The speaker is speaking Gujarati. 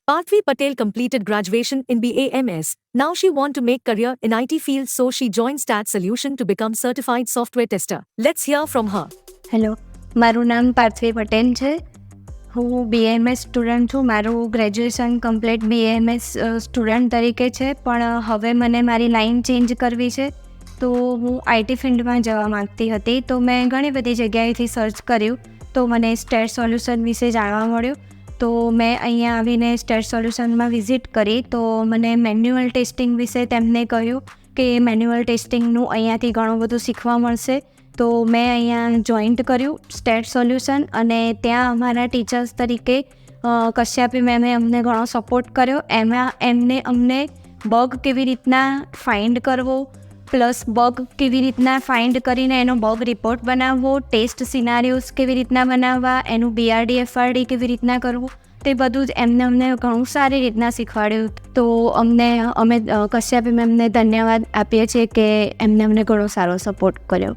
Partvi Patel completed graduation in BAMS. Now she want to make career in IT field, so she joined STAD Solution to become certified software tester. Let's hear from her. Hello, મારું નામ પાર્થવી પટેલ છે. હું BAMS સ્ટુડન્ટ છું. મારું ગ્રેજ્યુએશન કમ્પ્લીટ BAMS સ્ટુડન્ટ તરીકે છે, પણ હવે મને મારી લાઈન ચેન્જ કરવી છે, તો હું IT ફિલ્ડમાં જવા માગતી હતી. તો મેં ઘણી બધી જગ્યાએથી સર્ચ કર્યું, તો મને STAD સોલ્યુશન વિશે જાણવા મળ્યું. તો મેં અહીંયા આવીને STAD સોલ્યુશનમાં વિઝિટ કરી, તો મને મેન્યુઅલ ટેસ્ટિંગ વિશે તેમને કહ્યું કે મેન્યુઅલ ટેસ્ટિંગનું અહીંયાથી ઘણું બધું શીખવા મળશે. તો મેં અહીંયા જોઈન્ટ કર્યું STAD સોલ્યુશન, અને ત્યાં અમારા ટીચર્સ તરીકે કશ્યપી મેમે અમને ઘણો સપોર્ટ કર્યો. એમાં એમને અમને બગ કેવી રીતના ફાઇન્ડ કરવો, પ્લસ બગ કેવી રીતના ફાઇન્ડ કરીને એનો બગ રિપોર્ટ બનાવવો, ટેસ્ટ સિનારીઓઝ કેવી રીતના બનાવવા, એનું BRD FRD કેવી રીતના કરવું, તે બધું જ અમને ઘણું સારી રીતના શીખવાડ્યું. તો અમે કશ્યપી મેમને ધન્યવાદ આપીએ છીએ કે એમને અમને ઘણો સારો સપોર્ટ કર્યો.